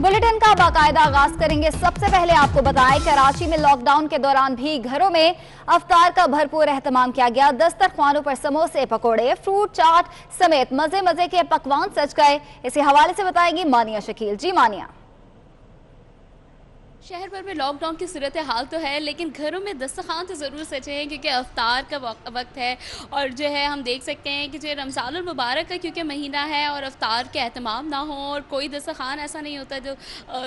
Bulletin का बाकायदा आगाज करेंगे। सबसे पहले आपको बताएं, कराची में लॉकडाउन के दौरान भी घरों में अफ्तार का भरपूर एहतमाम किया गया। दस्तरखानों पर समोसे, पकोड़े, फ्रूट चाट समेत मजे मजे के पकवान सज गए। इसी हवाले से बताएंगी मानिया शकील। जी मानिया। शहर भर में लॉकडाउन की सूरत हाल तो है, लेकिन घरों में दस्तरखान तो ज़रूर सजे हैं क्योंकि अफ्तार का वक्त है। और जो है हम देख सकते हैं कि जो रमज़ानुल मुबारक का क्योंकि महीना है और अफ्तार के एहतमाम ना हो और कोई दस्तरखान ऐसा नहीं होता जो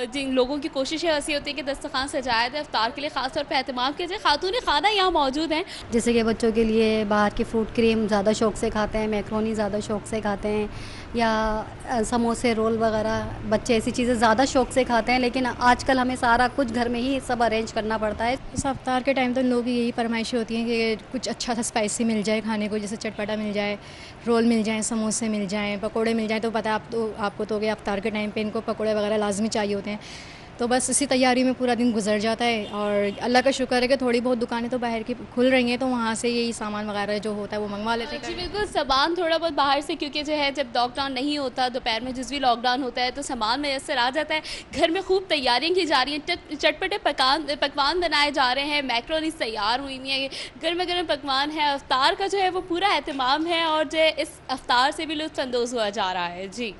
जिन लोगों की कोशिशें ऐसी होती है कि दस्तरखान सजाया जाए अफ्तार के लिए ख़ास तौर पर एहतमाम किया जाए। खातून खाना यहाँ मौजूद हैं, जैसे कि बच्चों के लिए बाहर की फ्रूट क्रीम ज़्यादा शौक़ से खाते हैं, मैक्रोनी ज़्यादा शौक़ से खाते हैं, या समोसे रोल वगैरह बच्चे ऐसी चीज़ें ज़्यादा शौक़ से खाते हैं। लेकिन आजकल हमें सारा कुछ घर में ही सब अरेंज करना पड़ता है। इस अफ्तार के टाइम तो लोगों की यही फरमाइशें होती हैं कि कुछ अच्छा सा स्पाइसी मिल जाए खाने को, जैसे चटपटा मिल जाए, रोल मिल जाए, समोसे मिल जाएँ, पकोड़े मिल जाएँ। तो पता है आपको तो कि अफ्तार के टाइम पे इनको पकोड़े वगैरह लाजमी चाहिए होते हैं। तो बस इसी तैयारी में पूरा दिन गुजर जाता है। और अल्लाह का शुक्र है कि थोड़ी बहुत दुकानें तो बाहर की खुल रही हैं, तो वहाँ से यही सामान वगैरह जो होता है वो मंगवा लेते हैं। जी बिल्कुल, सामान थोड़ा बहुत बाहर से, क्योंकि जो है जब लॉकडाउन नहीं होता, दोपहर में जिस भी लॉकडाउन होता है तो सामान मैसर आ जाता है। घर में खूब तैयारियाँ की जा रही हैं, चटपटे पकवान बनाए जा रहे हैं, मैक्रोनीज तैयार हुई हुई हैं, गर्म गर्म पकवान है। अफ्तार का जो है वो पूरा एहतमाम है और जो है इस अफ्तार से भी लुत्फ़ अंदोज़ हुआ जा रहा है। जी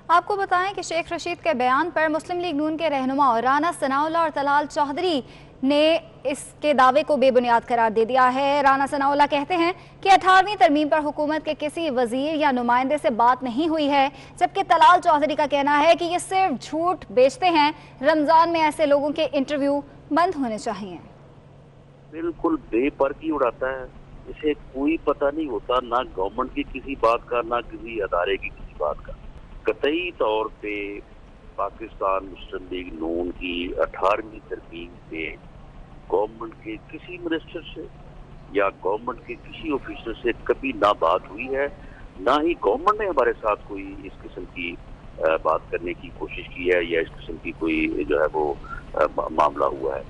आपको बताएं कि शेख रशीद के बयान पर मुस्लिम लीग नून के रहनुमा राना सनाउल्लाह और तलाल चौधरी ने इसके दावे को बेबुनियाद करार दे दिया है। राना सनाउल्लाह कहते हैं कि 18वीं तरमीम पर हुकूमत के किसी वजीर या नुमाइंदे से बात नहीं हुई है, जबकि तलाल चौधरी का कहना है कि ये सिर्फ झूठ बेचते हैं। रमजान में ऐसे लोगों के इंटरव्यू बंद होने चाहिए। बिल्कुल बेपर्की उड़ाता है, इसे कोई पता नहीं होता ना गवर्नमेंट की किसी बात का, ना किसी अदारे की किसी बात का। कतई तौर पे पाकिस्तान मुस्लिम लीग नून की 18वीं तरमीम पे गवर्नमेंट के किसी मिनिस्टर से या गवर्नमेंट के किसी ऑफिसर से कभी ना बात हुई है, ना ही गवर्नमेंट ने हमारे साथ कोई इस किस्म की बात करने की कोशिश की है या इस किस्म की कोई जो है वो मामला हुआ है।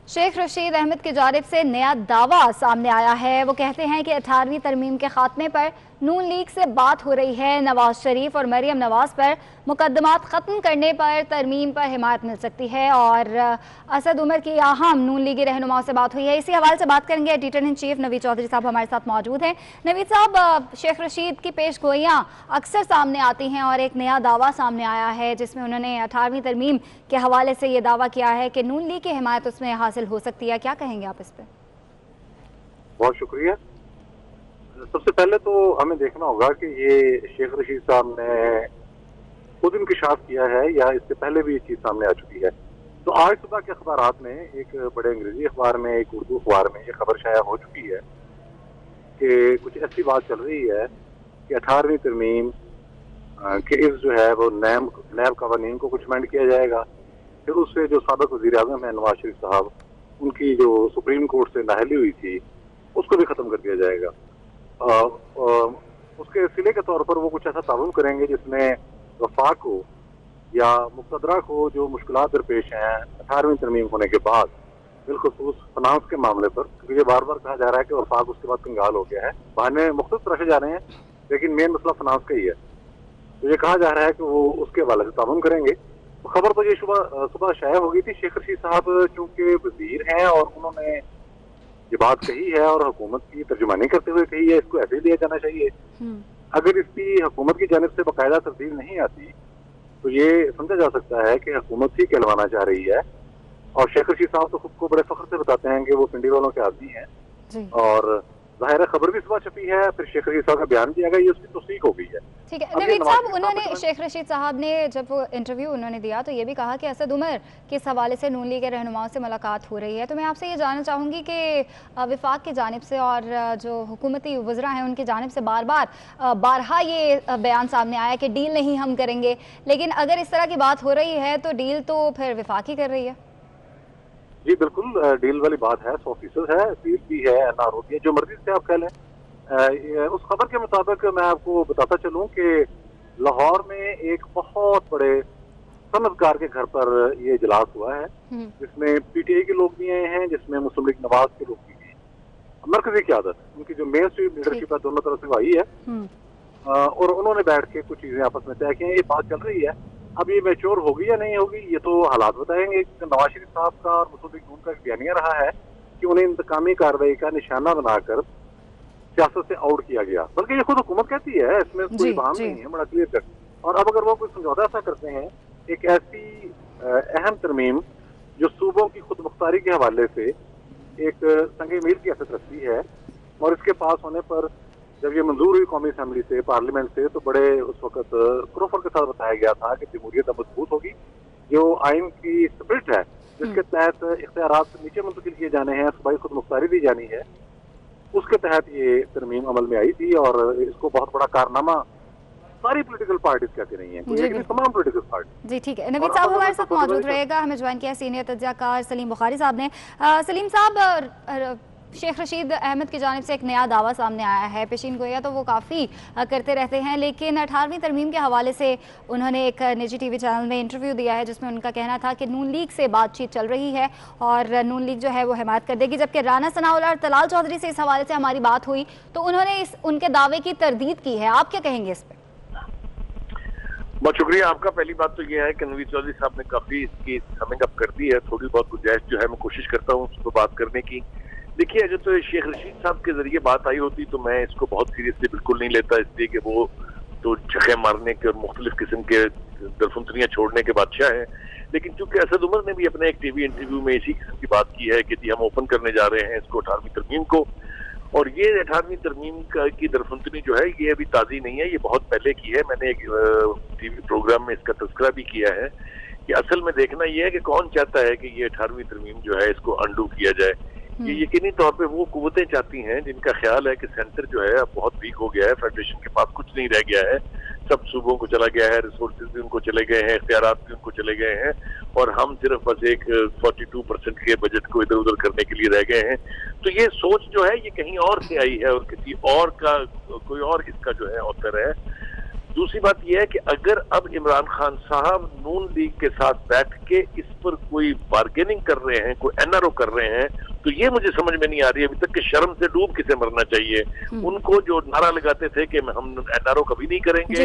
शेख रशीद अहमद की जानिब से नया दावा सामने आया है। वो कहते हैं कि 18वीं तरमीम के खात्मे पर नून लीग से बात हो रही है। नवाज शरीफ और मरियम नवाज पर मुकदमात ख़त्म करने पर तरमीम पर हिमायत मिल सकती है और असद उमर की अहम नून लीगी रहनुमाओं से बात हुई है। इसी हवाले से बात करेंगे। Editor in chief Naveed Chaudhry साहब हमारे साथ मौजूद हैं। नवीद साहब, शेख रशीद की पेश गोइयाँ अक्सर सामने आती हैं और एक नया दावा सामने आया है जिसमें उन्होंने 18वीं तरमीम के हवाले से ये दावा किया है कि नून लीग की हिमायत उसमें हासिल हो सकती है। क्या कहेंगे आप इस पर? बहुत शुक्रिया। सबसे पहले तो हमें देखना होगा कि ये शेख रशीद साहब ने खुद इंकशाफ किया है या इससे पहले भी ये चीज़ सामने आ चुकी है। तो आज सुबह के अखबारात में, एक बड़े अंग्रेजी अखबार में, एक उर्दू अखबार में ये खबर शाया हो चुकी है कि कुछ ऐसी बात चल रही है कि 18वीं तरमीम के इस जो है वो नैब कवानीन को कुछ अमेंड किया जाएगा। फिर उससे जो साबिक वज़ीर आज़म है नवाज शरीफ साहब, उनकी जो सुप्रीम कोर्ट से नाअहली हुई थी उसको भी ख़त्म कर दिया जाएगा। उसके सिले के तौर पर वो कुछ ऐसा ताउन करेंगे जिसमें वफाक को या मुक़तदरा को जो मुश्किलात दरपेश हैं 18वीं तरमीम होने के बाद, बिलखुसूस फाइनेंस के मामले पर, क्योंकि ये बार बार कहा जा रहा है कि वफाक उसके बाद कंगाल हो गया है, बहाने मुख्तलिफ रखे जा रहे हैं, लेकिन मेन मसला फाइनेंस का ही है। तो ये कहा जा रहा है कि वो उसके हवाले से ताउन करेंगे। तो खबर तो ये सुबह शाया हो गई थी। शेख रशीद साहब चूँकि वजीर हैं और उन्होंने ये बात कही है और हुकूमत की तर्जुमानी करते हुए कही है, इसको ऐसे ही लिया जाना चाहिए। अगर इसकी हुकूमत की जानिब से बाकायदा तरतीब नहीं आती तो ये समझा जा सकता है कि हुकूमत ही कहलवाना चाह रही है। और शेख रशीद साहब तो खुद को बड़े फख्र से बताते हैं कि वो पिंडी वालों के आदमी हैं और जाहिर है खबर भी सुबह छपी है, फिर शेख रशीद साहब का बयान दिया गया, ये उसकी तस्दीक हो गई है। ठीक है नवीद साहब, उन्होंने शेख रशीद साहब ने जब वो इंटरव्यू उन्होंने दिया तो ये भी कहा कि असद उमर के इस हवाले से नून लीग के रहनुमाओं से मुलाकात हो रही है। तो मैं आपसे ये जानना चाहूँगी कि विफाक की जानिब से और जो हुकूमती वज़रा हैं उनकी जानिब से बारहा ये बयान सामने आया कि डील नहीं हम करेंगे, लेकिन अगर इस तरह की बात हो रही है तो डील तो फिर विफाक ही कर रही है। जी बिल्कुल, डील वाली बात है, 100% है, डील भी है, एनआर होती है, जो मर्जी से आप कह लें। उस खबर के मुताबिक मैं आपको बताता चलूं कि लाहौर में एक बहुत बड़े सनतकार के घर पर ये इजलास हुआ है, जिसमें पीटीआई के लोग भी आए हैं, जिसमें मुस्लिम लीग नवाज के लोग भी हैं, मरकजी क़यादत, उनकी जो मेन स्ट्रीम लीडरशिप है दोनों तरफ से आई है। और उन्होंने बैठ के कुछ चीजें आपस में तय की हैं। ये बात चल रही है अब ये मैच्योर होगी या नहीं होगी ये तो हालात बताएंगे। नवाज शरीफ साहब का और मुस्लिम लीग नून का एक बयानिया रहा है कि उन्हें इंतकामी कार्रवाई का निशाना बनाकर सियासत से आउट किया गया, बल्कि ये खुद हुकूमत कहती है, इसमें कोई बहाम नहीं है, बड़ा क्लियर कट। और अब अगर वो कोई समझौता ऐसा करते हैं, एक ऐसी अहम तरमीम जो सूबों की खुद मुख्तारी के हवाले से एक संग मील की हैसियत रखती है, और इसके पास होने पर जब ये मंजूर हुई कौमी असम्बली से, पार्लियामेंट से, तो बड़े उस वक्त क्रोफर के साथ बताया गया था कि जमहूरियत मजबूत होगी। जो आइन की स्पिरिट है जिसके तहत इख्तियारात नीचे मुंतकिल किए जाने हैं, सूबाई खुद मुख्तारी दी जानी है, उसके तहत ये तरमीम अमल में आई थी। और इसको बहुत बड़ा कारनामा सारी पॉलिटिकल पार्टीज कहती रही हैं, लेकिन तमाम पॉलिटिकल पार्टी। जी ठीक है, नवीद साहब हमारे साथ मौजूद रहेगा, हमें ज्वाइन किया सीनियर तज्ज़ियाकार सलीम बुखारी साहब ने। सलीम साहब, शेख रशीद अहमद की जानिब से एक नया दावा सामने आया है। पेशीन गोया तो वो काफ़ी करते रहते हैं, लेकिन 18वीं तरमीम के हवाले से उन्होंने एक निजी टीवी चैनल में इंटरव्यू दिया है जिसमें उनका कहना था कि नून लीग से बातचीत चल रही है और नून लीग जो है वो हिमायत कर देगी, जबकि राना सनाउल्लाह और तलाल चौधरी से इस हवाले से हमारी बात हुई तो उन्होंने उनके दावे की तरदीद की है। आप क्या कहेंगे इस पर? बहुत शुक्रिया आपका। पहली बात तो ये है कि नवीद चौधरी साहब ने काफ़ी इसकी समिंग अप कर दी है, थोड़ी बहुत गुंजाइश जो है मैं कोशिश करता हूँ उस पर बात करने की। देखिए, अगर तो शेख रशीद साहब के जरिए बात आई होती तो मैं इसको बहुत सीरियसली बिल्कुल नहीं लेता, इसलिए कि वो तो छक्के मारने के और मुख्तलिफ किस्म के दरफुंतरियाँ छोड़ने के बादशाह हैं। लेकिन चूंकि असद उमर ने भी अपने एक टीवी इंटरव्यू में इसी किस्म की बात की है कि जी हम ओपन करने जा रहे हैं इसको 18वीं तरमीम को, और ये 18वीं तरमीम की दरफुंतरी जो है ये अभी ताज़ी नहीं है, ये बहुत पहले की है। मैंने एक टीवी प्रोग्राम में इसका तज़किरा भी किया है कि असल में देखना ये है कि कौन चाहता है कि ये 18वीं तरमीम जो है इसको अंडू किया जाए। ये यकीनी तौर पे वो कुव्वतें चाहती हैं जिनका ख्याल है कि सेंटर जो है अब बहुत वीक हो गया है, फेडरेशन के पास कुछ नहीं रह गया है, सब सूबों को चला गया है, रिसोर्सेज भी उनको चले गए हैं, इख्तियारात भी उनको चले गए हैं, और हम सिर्फ बस एक 42% के बजट को इधर उधर करने के लिए रह गए हैं। तो ये सोच जो है ये कहीं और से आई है और किसी और का कोई और इसका जो है ऑथर है। दूसरी बात यह है कि अगर अब इमरान खान साहब नून लीग के साथ बैठ के इस पर कोई बार्गेनिंग कर रहे हैं, कोई एनआरओ कर रहे हैं, तो ये मुझे समझ में नहीं आ रही अभी तक कि शर्म से डूब किसे मरना चाहिए। उनको जो नारा लगाते थे कि हम एनआरओ कभी नहीं करेंगे,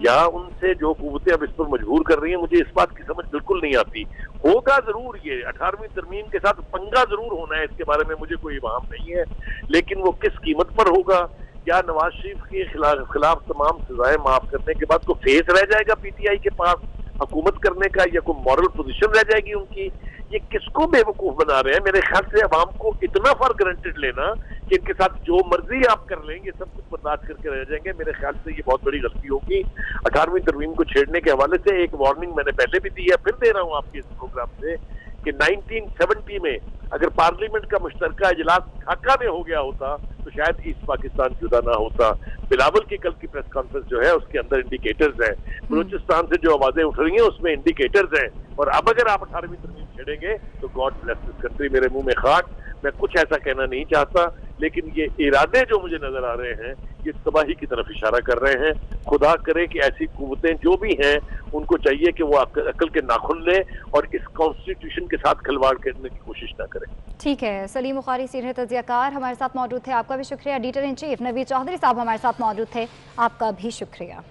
या उनसे जो कुव्वतें अब इस पर मजबूर कर रही हैं, मुझे इस बात की समझ बिल्कुल नहीं आती। होगा जरूर ये 18वीं तरमीम के साथ पंगा जरूर होना है, इसके बारे में मुझे कोई इबाम नहीं है, लेकिन वो किस कीमत पर होगा। क्या नवाज शरीफ के खिलाफ तमाम सजाएं माफ करने के बाद कोई फेस रह जाएगा पीटीआई के पास हुकूमत करने का, या कोई मॉरल पोजीशन रह जाएगी उनकी? ये किसको बेवकूफ बना रहे हैं? मेरे ख्याल से अवाम को इतना फॉर ग्रांटेड लेना कि इनके साथ जो मर्जी आप कर लेंगे सब कुछ बर्दाश्त करके रह जाएंगे, मेरे ख्याल से ये बहुत बड़ी गलती होगी। 18वीं तरमीम को छेड़ने के हवाले से एक वार्निंग मैंने पहले भी दी है, फिर दे रहा हूँ आपके इस प्रोग्राम से कि 1970 में अगर पार्लियामेंट का मुश्तरका इजलास ढाका में हो गया होता तो शायद ईस्ट पाकिस्तान जुदा ना होता। बिलावल की कल की प्रेस कॉन्फ्रेंस जो है उसके अंदर इंडिकेटर्स हैं, बलूचिस्तान से जो आवाजें उठ रही हैं उसमें इंडिकेटर्स हैं, और अब अगर आप 18वीं तरमीम छेड़ेंगे तो गॉड ब्लेस दिस कंट्री, मेरे मुंह में खाक। मैं कुछ ऐसा कहना नहीं चाहता, लेकिन ये इरादे जो मुझे नजर आ रहे हैं ये तबाही की तरफ इशारा कर रहे हैं। खुदा करे कि ऐसी कुव्वतें जो भी हैं उनको चाहिए कि वो अकल के नाखुन लें और इस कॉन्स्टिट्यूशन के साथ खिलवाड़ करने की कोशिश ना करें। ठीक है, सलीम बुखारी सीनियर तज्ज़ियाकार हमारे साथ मौजूद थे, आपका भी शुक्रिया। Editor in chief Naveed Chaudhry साहब हमारे साथ मौजूद थे, आपका भी शुक्रिया।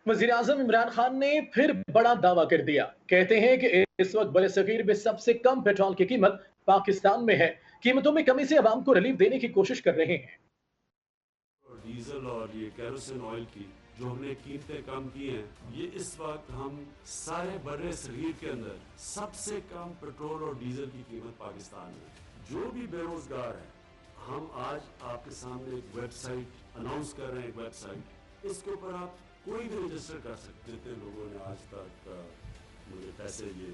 वज़ीर-ए-आज़म इमरान खान ने फिर बड़ा दावा कर दिया। कहते हैं कि इस वक्त बरसगीर में सबसे कम पेट्रोल की कीमत पाकिस्तान में है। कीमतों में कमी से अवाम को रिलीफ देने की कोशिश कर रहे हैं। डीजल और ये केरोसिन ऑयल की जो हमने कीमतें कम की हैं, ये इस वक्त हम सारे बड़े सगीर के अंदर सबसे कम पेट्रोल और डीजल की कीमत पाकिस्तान में। जो भी बेरोजगार है, हम आज आपके सामने एक वेबसाइट अनाउंस कर रहे हैं, एक वेबसाइट, इसके ऊपर आप कोई भी रजिस्टर कर सकते थे। लोगों ने आज तक मुझे पैसे ये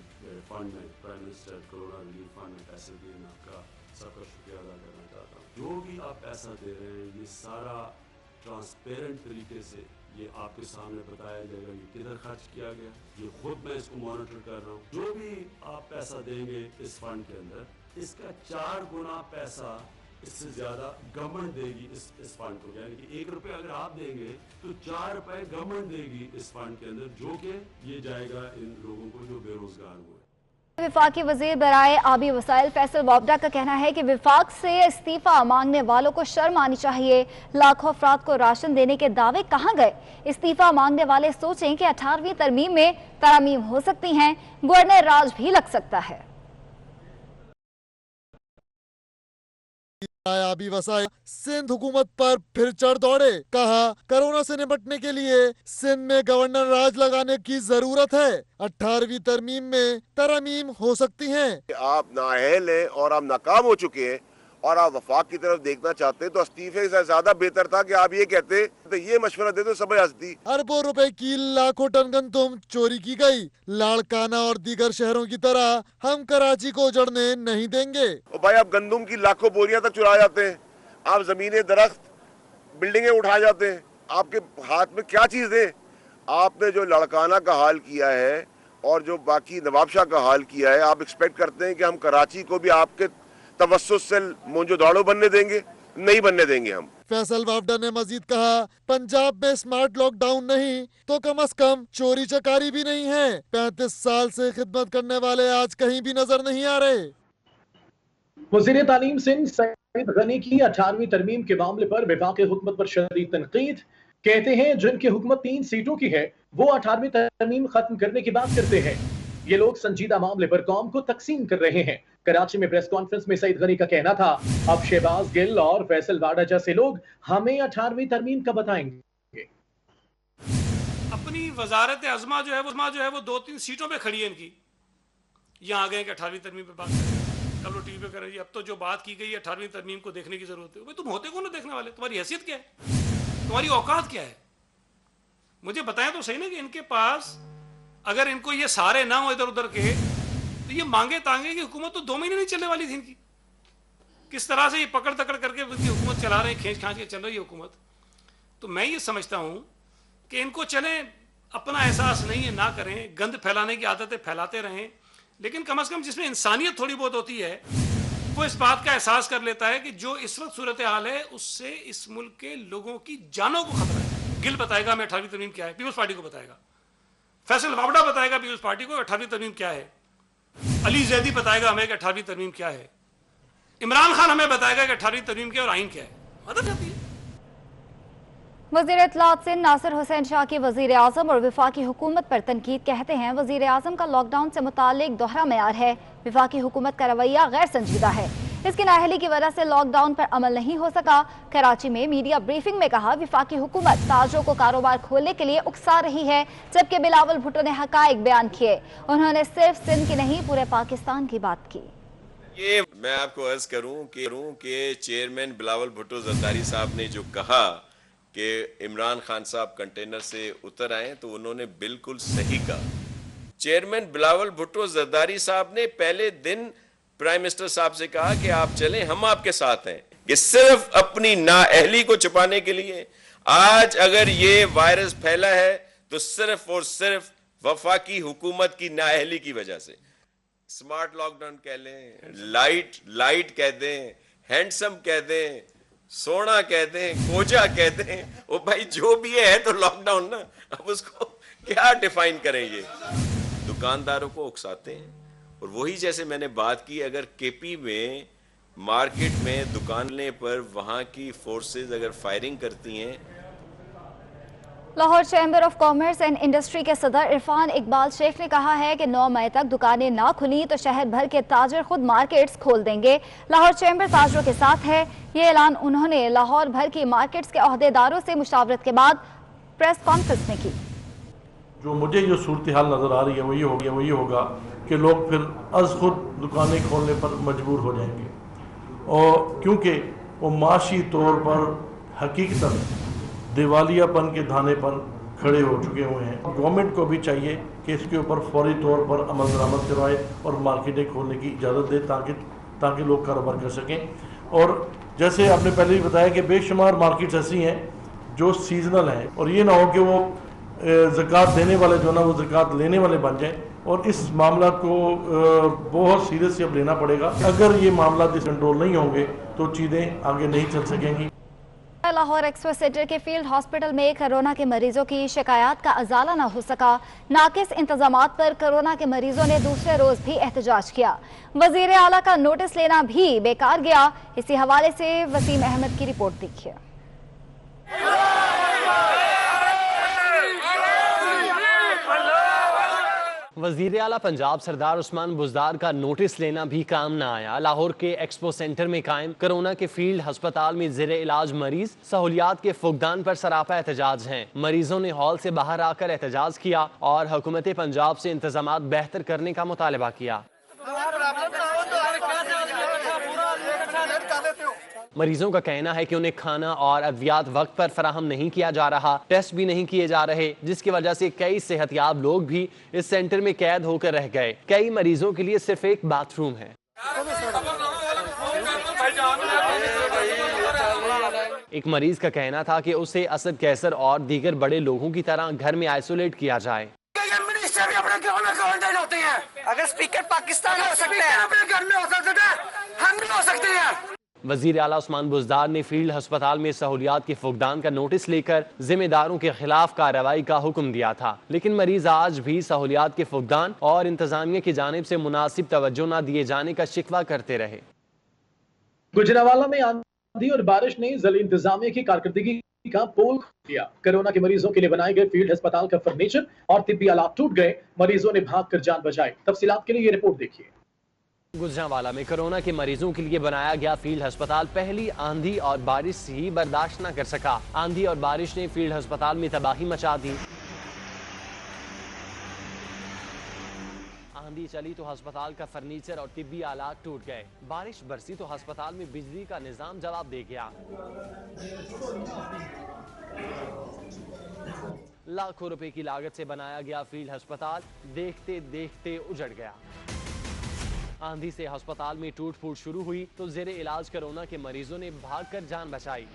फंड में, prime minister corona relief fund में पैसे दिए, मैं आपका सबका शुक्रिया अदा करना चाहता हूँ। जो भी आप पैसा दे रहे हैं ये सारा ट्रांसपेरेंट तरीके से ये आपके सामने बताया जाएगा ये किधर खर्च किया गया, ये खुद मैं इसको मॉनिटर कर रहा हूँ। जो भी आप पैसा देंगे इस फंड के अंदर, इसका 4 गुना पैसा इससे ज्यादा गवर्नमेंट देगी इस फंड को। यानी कि 1 रुपये अगर आप देंगे तो 4 रुपए गवर्नमेंट देगी इस फंड के अंदर, जो कि ये जाएगा इन लोगों को जो बेरोजगार हुए। वफाकी वजीर बराए आबी वसाइल फैसल वाबडा का कहना है कि वफाक से इस्तीफा मांगने वालों को शर्म आनी चाहिए। लाखों अफराद को राशन देने के दावे कहाँ गए? इस्तीफा मांगने वाले सोचें कि 18वीं तरमीम में तरमीम हो सकती हैं, गवर्नर राज भी लग सकता है। आबी वसाइल सिंध हुकूमत पर फिर चढ़ दौड़े, कहा कोरोना से निपटने के लिए सिंध में गवर्नर राज लगाने की जरूरत है, 18वीं तरमीम में तरमीम हो सकती हैं। आप नाअहल हैं और आप नाकाम हो चुके हैं और आप वफाक की तरफ देखना चाहते हैं तो इस्तीफे से ज्यादा बेहतर था कि आप ये कहते तो ये मशवरा दे दो, समझ आती। अरबों रुपए की लाखों टन गंदुम चोरी की गई। लाड़काना और दीगर शहरों की तरह हम कराची को उजड़ने नहीं देंगे। भाई आप गंदुम की लाखों बोरियां तक चुरा जाते हैं, आप जमीनें, दरख्त, बिल्डिंगें उठा जाते हैं, आपके हाथ में क्या चीज है? आपने जो लाड़काना का हाल किया है और जो बाकी नवाबशाह का हाल किया है, आप एक्सपेक्ट करते हैं कि हम कराची को भी आपके तवस्सुस से मोंजोदाड़ो बनने देंगे? नहीं बनने देंगे हम। फैसल वाबडा ने मजीद कहा पंजाब में स्मार्ट लॉकडाउन नहीं तो कम से कम चोरी चकारी भी नहीं है। 35 साल से खिदमत करने वाले आज कहीं भी नजर नहीं आ रहे। वज़ीर तालीम सिंध सईद गनी की 18वीं तरमीम के मामले पर वफाक हुकूमत पर शदीद तनकीद। कहते हैं जिनकी हुकूमत 3 सीटों की है वो 18वीं तरमीम खत्म करने की बात करते हैं। ये लोग संजीदा मामले पर कौम को तकसीम कर रहे हैं। कराची में प्रेस कॉन्फ्रेंस में सईद गनी का कहना था अब शहबाज गिल और फैसल वाडा जैसे लोग हमें 18वीं तरमीम का बताएंगे। अपनी वजारत अज़मा जो है वो 2-3 सीटों पे खड़ी है इनकी। यहाँ आ गए कि 18वीं तरमीम पे बात करें, कल वो टीवी पे करें। अब तो जो बात की गई है 18वीं तरमीम को देखने की जरूरत है। भाई तुम होते कौन हो देखने वाले? तुम्हारी हैसियत क्या है? तुम्हारी औकात क्या है? मुझे बताएं तो सही ना कि इनके पास अगर इनको ये सारे ना हो इधर उधर के तो ये मांगे तांगे की हुकूमत तो 2 महीने नहीं चलने वाली थी इनकी। किस तरह से ये पकड़ तकड़ करके इनकी हुकूमत चला रहे हैं, खींच खांच के चल रही है हुकूमत। तो मैं ये समझता हूं कि इनको चले अपना एहसास नहीं है ना करें, गंद फैलाने की आदतें फैलाते रहें, लेकिन कम से कम जिसमें इंसानियत थोड़ी बहुत होती है वो इस बात का एहसास कर लेता है कि जो इस वक्त सूरत हाल है उससे इस मुल्क के लोगों की जानों को खतरा है। गिल बताएगा हमें 18वीं तरमीम क्या है, पीपल्स पार्टी को बताएगा। फैसल वाबडा बताएगा पीपल्स पार्टी को 18वीं तरमीम क्या है। अली जैदी बताएगा हमें कि 18वीं तरमीम क्या है। इमरान खान हमें बताएगा कि 18वीं तरमीम क्या है और आइन क्या है। मदद आती है। वज़ीर इत्तलात सिंध नासिर हुसैन शाह की वज़ीर आज़म और वफाकी हुकूमत पर तनकीद। कहते हैं वज़ीर आज़म का लॉकडाउन से मुतालिक दोहरा मेयार है। वफाकी हुकूमत का रवैया गैर संजीदा है। इसकी नाअहली की वजह से लॉकडाउन पर अमल नहीं हो सका। कराची में मीडिया ब्रीफिंग में कहा वफाकी हुकूमत ताजरों को कारोबार खोलने के लिए उकसा रही है, जबकि बिलावल भुट्टो ने हकाइक बयान किए। उन्होंने सिर्फ सिंध की नहीं पूरे पाकिस्तान की बात की। ये मैं आपको अर्ज करूं कि चेयरमैन बिलावल भुट्टो जरदारी साहब ने जो कहा कि इमरान खान साहब कंटेनर से उतर आए तो उन्होंने बिल्कुल सही कहा। चेयरमैन बिलावल भुट्टो जरदारी साहब ने पहले दिन प्राइम मिनिस्टर साहब से कहा कि आप चलें, हम आपके साथ हैं। कि सिर्फ अपनी नाअहली को छुपाने के लिए आज अगर ये वायरस फैला है तो सिर्फ और सिर्फ वफाकी हुकूमत की नाअहली की वजह से। स्मार्ट लॉकडाउन कह लें, लाइट कह दें, हैंडसम कह दें, सोना कह दें, कोजा कह दें, वो भाई जो भी है तो लॉकडाउन ना। अब उसको क्या डिफाइन करें? ये दुकानदारों को उकसाते हैं। और वही जैसे मैंने बात की, अगर केपी में मार्केट में दुकानें पर वहां की फोर्सेस अगर फायरिंग करती हैं। Lahore chamber of commerce and industry के सदर इरफान इकबाल शेख ने कहा है कि 9 मई तक दुकानें ना खुली तो शहर भर के ताजर खुद मार्केट्स खोल देंगे। लाहौर चैम्बर ताजरों के साथ है। ये ऐलान उन्होंने लाहौर भर की मार्केट्स के अहदेदारों से मुशावरत के बाद प्रेस कॉन्फ्रेंस में की। जो मुझे जो सूरत हाल नजर आ रही है वो ये होगा कि लोग फिर अज खुद दुकानें खोलने पर मजबूर हो जाएंगे, और क्योंकि वो माशी तौर पर हकीकतन दिवालियापन के धाने पर खड़े हो चुके हुए हैं। गवर्नमेंट को भी चाहिए कि इसके ऊपर फौरी तौर पर अमल दरामद करवाए और मार्केटें खोलने की इजाज़त दे ताकि लोग कारोबार कर सकें। और जैसे आपने पहले भी बताया कि बेशुमार मार्केट्स ऐसी हैं जो सीजनल हैं, और ये ना हो कि वो ज़कात देने वाले जो ना वो ज़कात लेने वाले बन जाएं, और इस मामला को बहुत सीरियसली अब लेना पड़ेगा। अगर ये मामला कंट्रोल नहीं होंगे तो चीज़ें आगे नहीं चल सकेंगी। लाहौर एक्सप्रेस सेंटर के फील्ड हॉस्पिटल में कोरोना के मरीजों की शिकायत का अजाला न हो सका। नाकिस इंतजामात पर कोरोना के मरीजों ने दूसरे रोज भी एहतजाज किया। वजीर आला का नोटिस लेना भी बेकार गया। इसी हवाले से वसीम अहमद की रिपोर्ट देखिए। वज़ीर आला पंजाब सरदार उस्मान बुज़दार का नोटिस लेना भी काम न आया। लाहौर के एक्सपो सेंटर में कायम कोरोना के फील्ड अस्पताल में ज़ेरे इलाज मरीज सहूलियात के फुकदान पर सरापा एहतजाज हैं। मरीजों ने हॉल से बाहर आकर एहतजाज किया और हुकूमत पंजाब से इंतजामात बेहतर करने का मुतालबा किया। मरीजों का कहना है कि उन्हें खाना और अद्वियात वक्त पर फराहम नहीं किया जा रहा, टेस्ट भी नहीं किए जा रहे, जिसकी वजह से कई सेहतयाब लोग भी इस सेंटर में कैद होकर रह गए। कई मरीजों के लिए सिर्फ एक बाथरूम है। एक मरीज का कहना था कि उसे असद कैसर और दीगर बड़े लोगों की तरह घर में आइसोलेट किया जाए। अगर स्पीकर पाकिस्तान हो सकते हैं, अपने घर में हो सकते हैं, हम भी हो सकते हैं। वज़ीर आला उस्मान बुज़दार ने फील्ड अस्पताल में सहूलियात के फुकदान का नोटिस लेकर जिम्मेदारों के खिलाफ कार्रवाई का हुक्म दिया था, लेकिन मरीज आज भी सहूलियात के फुकदान और इंतजामिया की जानिब से मुनासिब तवज्जो न दिए जाने का शिकवा करते रहे। गुजरांवाला में आंधी और बारिश ने ज़िला इंतजामिया की कारकर्दगी का पोल दिया। कोरोना के मरीजों के लिए बनाए गए फील्ड अस्पताल का फर्नीचर और तिब्बी आलात टूट गए। मरीजों ने भागकर जान बचाई। तफसीलात के लिए ये रिपोर्ट देखिए। गुजरांवाला में कोरोना के मरीजों के लिए बनाया गया फील्ड अस्पताल पहली आंधी और बारिश ही बर्दाश्त न कर सका। आंधी और बारिश ने फील्ड अस्पताल में तबाही मचा दी। आंधी चली तो अस्पताल का फर्नीचर और तिब्बी आलात टूट गए। बारिश बरसी तो अस्पताल में बिजली का निजाम जवाब दे गया। लाखों रुपए की लागत से बनाया गया फील्ड अस्पताल देखते देखते उजड़ गया। आंधी से अस्पताल में टूट फूट शुरू हुई तो ज़ेरे इलाज कोरोना के मरीजों ने भागकर जान बचाई।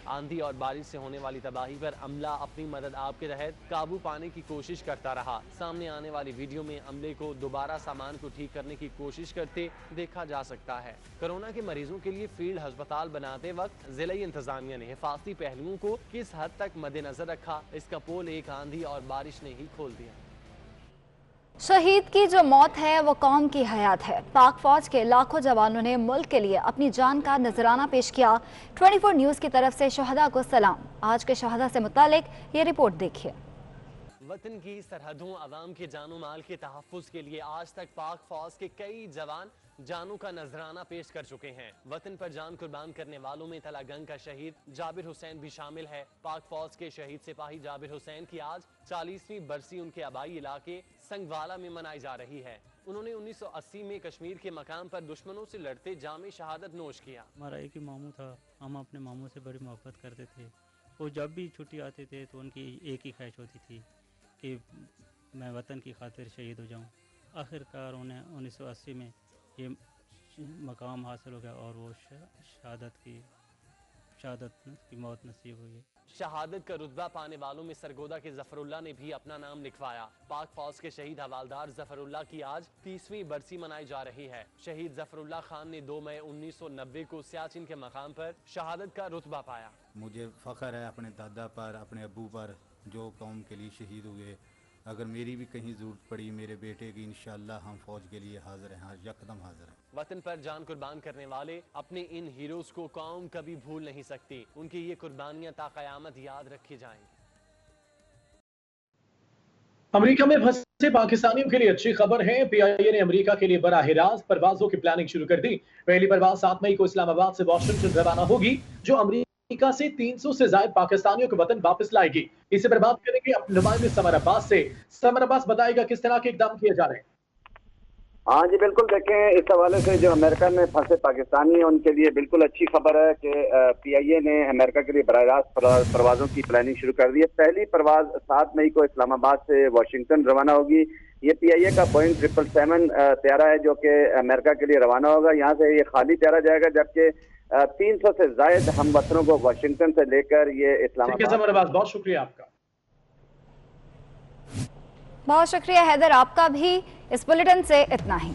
आंधी और बारिश से होने वाली तबाही पर अमला अपनी मदद आप के तहत काबू पाने की कोशिश करता रहा। सामने आने वाली वीडियो में अमले को दोबारा सामान को ठीक करने की कोशिश करते देखा जा सकता है। कोरोना के मरीजों के लिए फील्ड अस्पताल बनाते वक्त जिला इंतजामिया ने हिफाजती पहलुओं को किस हद तक मद्देनजर रखा, इसका पोल एक आंधी और बारिश ने ही खोल दिया। शहीद की जो मौत है वो कौम की हयात है। पाक फौज के लाखों जवानों ने मुल्क के लिए अपनी जान का नजराना पेश किया। 24 न्यूज़ की तरफ से शहदा को सलाम। आज के शहदा से मुतालिक ये रिपोर्ट देखिए। वतन की सरहदों अवाम के जानो माल के तहफ़्फ़ुज़ के लिए आज तक पाक फौज के कई जवान जानों का नजराना पेश कर चुके हैं। वतन पर जान कुर्बान करने वालों में तलागंग का शहीद जाबिर हुसैन भी शामिल है। पाक फौज के शहीद सिपाही जाबिर हुसैन की आज 40वीं बरसी उनके आबाई इलाके संगवाला में मनाई जा रही है। उन्होंने 1980 में कश्मीर के मकाम पर दुश्मनों से लड़ते जामे शहादत नोश किया। हमारा एक ही मामू था, हम अपने मामू से बड़ी मोहब्बत करते थे। वो जब भी छुट्टी आते थे तो उनकी एक ही ख्वाहिश होती थी कि मैं वतन की खातिर शहीद हो जाऊं। आखिरकार उन्हें 1980 में ये मकाम हासिल हो गया और वो शहादत की मौत नसीब हुई। शहादत का रुतबा पाने वालों में सरगोदा के जफरुल्लाह ने भी अपना नाम लिखवाया। पाक फौज के शहीद हवालदार जफरुल्लाह की आज 30वीं बरसी मनाई जा रही है। शहीद जफरुल्लाह खान ने 2 मई 1990 को सियाचिन के मकाम पर शहादत का रुतबा पाया। मुझे फ़ख्र है अपने दादा पर, अपने अब्बू पर, जो कौम के लिए शहीद हुए। अगर मेरी भी कहीं ज़रूरत पड़ी मेरे बेटे की, इंशाअल्लाह हम फौज के लिए हाजिर हैं, यकदम हाजिर हैं। वतन पर जान कुर्बान करने वाले अपने इन हीरोज को कौम कभी भूल नहीं सकती। उनकी ये कुर्बानियां ता क़यामत याद रखी जाएंगी। अमेरिका में फंसे पाकिस्तानियों के लिए अच्छी खबर है। PIA ने अमेरिका के लिए बराह रास्त परवाजों की प्लानिंग शुरू कर दी। पहली परवाज 7 मई को इस्लामाबाद से वाशिंगटन रवाना होगी, जो अमेरिका से 300 से ज्यादा पाकिस्तानियों को वतन वापस लाएगी। इसे पर बात करेंगे अपने नुमाइंदे समर अब्बास से। समर अब्बास बताएगा किस तरह के इकदाम किए जा रहे हैं। हाँ जी बिल्कुल, देखें इस हवाले से जो अमेरिका में फंसे पाकिस्तानी हैं उनके लिए बिल्कुल अच्छी खबर है कि PIA ने अमेरिका के लिए बराह रास्त परवाज़ों की प्लानिंग शुरू कर दी है। पहली परवाज़ 7 मई को इस्लामाबाद से वाशिंगटन रवाना होगी। ये PIA का Boeing 777 त्यारा है जो कि अमेरिका के लिए रवाना होगा। यहाँ से ये खाली त्यारा जाएगा, जबकि 300 से ज्यादा हम वतनों को वाशिंगटन से लेकर ये इस्लामाबाद। बहुत शुक्रिया आपका। बहुत शुक्रिया हैदर आपका भी। इस बुलेटिन से इतना ही।